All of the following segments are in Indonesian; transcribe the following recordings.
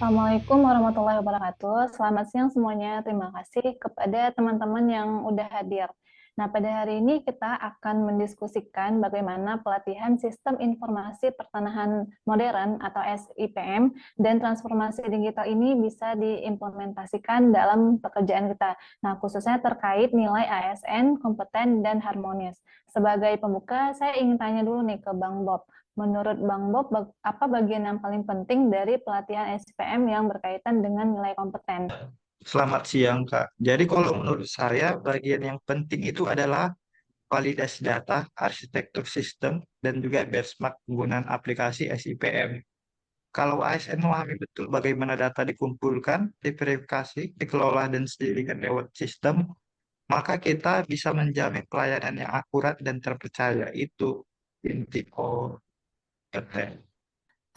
Assalamualaikum warahmatullahi wabarakatuh. Selamat siang semuanya. Terima kasih kepada teman-teman yang udah hadir. Nah, pada hari ini kita akan mendiskusikan bagaimana pelatihan Sistem Informasi Pertanahan Modern atau SIPM dan transformasi digital ini bisa diimplementasikan dalam pekerjaan kita. Nah, khususnya terkait nilai ASN, kompeten, dan harmonis. Sebagai pembuka, saya ingin tanya dulu nih ke Bang Bob. Menurut Bang Bob, apa bagian yang paling penting dari pelatihan SPM yang berkaitan dengan nilai kompeten? Selamat siang, Kak. Jadi kalau menurut saya, bagian yang penting itu adalah validasi data, arsitektur sistem, dan juga benchmark penggunaan aplikasi SIPM. Kalau ASN memahami betul bagaimana data dikumpulkan, diverifikasi, dikelola, dan didirikan lewat sistem, maka kita bisa menjamin pelayanan yang akurat dan terpercaya. Itu inti kompeten.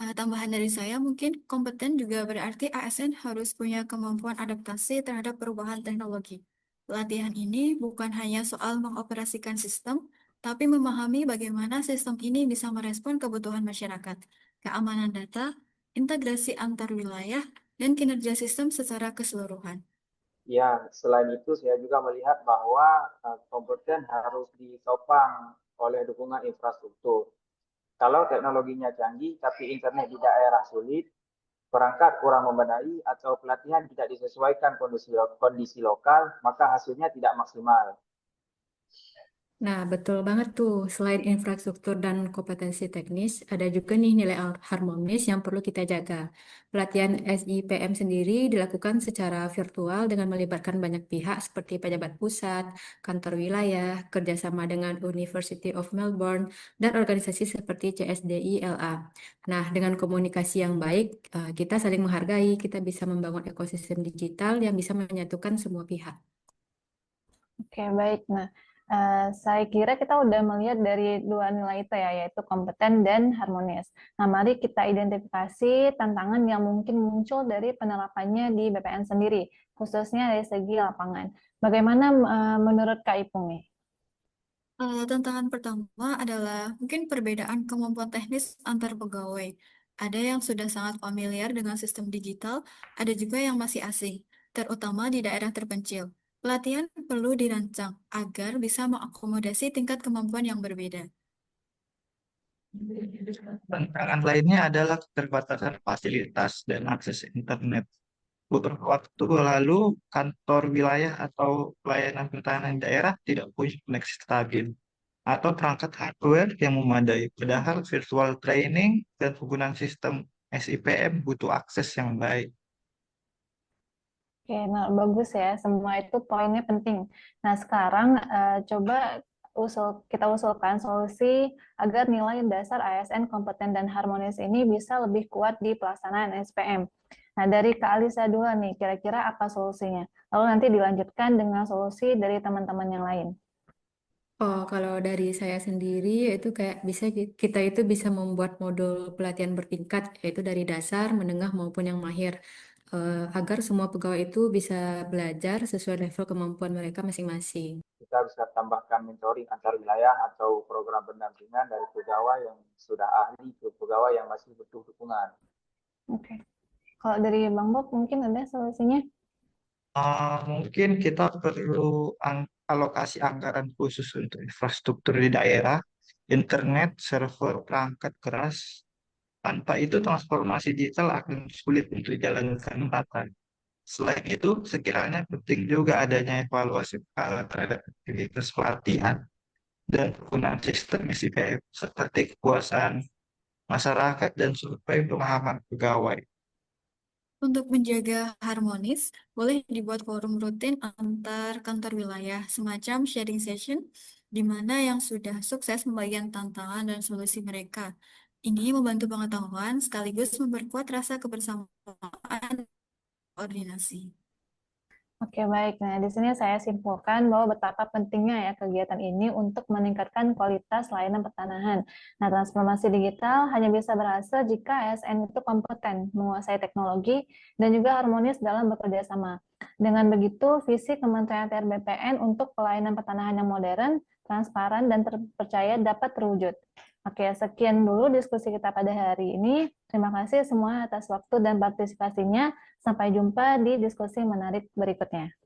Tambahan dari saya, mungkin kompeten juga berarti ASN harus punya kemampuan adaptasi terhadap perubahan teknologi. Pelatihan ini bukan hanya soal mengoperasikan sistem, tapi memahami bagaimana sistem ini bisa merespon kebutuhan masyarakat, keamanan data, integrasi antar wilayah, dan kinerja sistem secara keseluruhan. Ya, selain itu saya juga melihat bahwa kompeten harus ditopang oleh dukungan infrastruktur. Kalau teknologinya canggih tapi internet di daerah sulit, perangkat kurang memadai atau pelatihan tidak disesuaikan kondisi lokal, maka hasilnya tidak maksimal. Nah, betul banget tuh. Selain infrastruktur dan kompetensi teknis, ada juga nih nilai harmonis yang perlu kita jaga. Pelatihan SIPM sendiri dilakukan secara virtual dengan melibatkan banyak pihak seperti pejabat pusat, kantor wilayah, kerjasama dengan University of Melbourne, dan organisasi seperti CSDI LA. Nah, dengan komunikasi yang baik, kita saling menghargai, kita bisa membangun ekosistem digital yang bisa menyatukan semua pihak. Oke, baik. Nah, saya kira kita udah melihat dari dua nilai itu ya, yaitu kompeten dan harmonis. Nah, mari kita identifikasi tantangan yang mungkin muncul dari penerapannya di BPN sendiri, khususnya dari segi lapangan. Bagaimana menurut Kak Ipung nih? Tantangan pertama adalah mungkin perbedaan kemampuan teknis antar pegawai. Ada yang sudah sangat familiar dengan sistem digital, ada juga yang masih asing, terutama di daerah terpencil. Pelatihan perlu dirancang agar bisa mengakomodasi tingkat kemampuan yang berbeda. Tantangan lainnya adalah keterbatasan fasilitas dan akses internet. Beberapa waktu lalu, kantor wilayah atau pelayanan pertahanan daerah tidak punya koneksi stabil atau perangkat hardware yang memadai. Padahal virtual training dan penggunaan sistem SIPM butuh akses yang baik. Oke, nah bagus ya. Semua itu poinnya penting. Nah, sekarang coba kita usulkan solusi agar nilai dasar ASN kompeten dan harmonis ini bisa lebih kuat di pelaksanaan SPM. Nah, dari Kak Alisa dulu nih, kira-kira apa solusinya? Lalu nanti dilanjutkan dengan solusi dari teman-teman yang lain. Oh, kalau dari saya sendiri yaitu kayak kita itu bisa membuat modul pelatihan bertingkat yaitu dari dasar, menengah maupun yang mahir agar semua pegawai itu bisa belajar sesuai level kemampuan mereka masing-masing. Kita bisa tambahkan mentoring antar wilayah atau program pendampingan dari pegawai yang sudah ahli ke pegawai yang masih butuh dukungan. Oke. Kalau dari Bang Bob mungkin ada solusinya? Mungkin kita perlu alokasi anggaran khusus untuk infrastruktur di daerah, internet, server, perangkat keras. Tanpa itu transformasi digital akan sulit untuk dijalankan merata. Selain itu, sekiranya penting juga adanya evaluasi skala terhadap aktivitas pelatihan dan penggunaan sistem SIPM seperti kepuasan masyarakat dan survei pemahaman pegawai. Untuk menjaga harmonis, boleh dibuat forum rutin antar kantor wilayah, semacam sharing session, di mana yang sudah sukses membagikan tantangan dan solusi mereka. Ini membantu pengetahuan sekaligus memperkuat rasa kebersamaan dan koordinasi. Oke, baik. Nah, di sini saya simpulkan bahwa betapa pentingnya ya kegiatan ini untuk meningkatkan kualitas layanan pertanahan. Nah, transformasi digital hanya bisa berhasil jika ASN itu kompeten, menguasai teknologi, dan juga harmonis dalam bekerja sama. Dengan begitu, visi Kementerian ATR BPN untuk pelayanan pertanahan yang modern, transparan, dan terpercaya dapat terwujud. Oke, sekian dulu diskusi kita pada hari ini. Terima kasih semua atas waktu dan partisipasinya. Sampai jumpa di diskusi menarik berikutnya.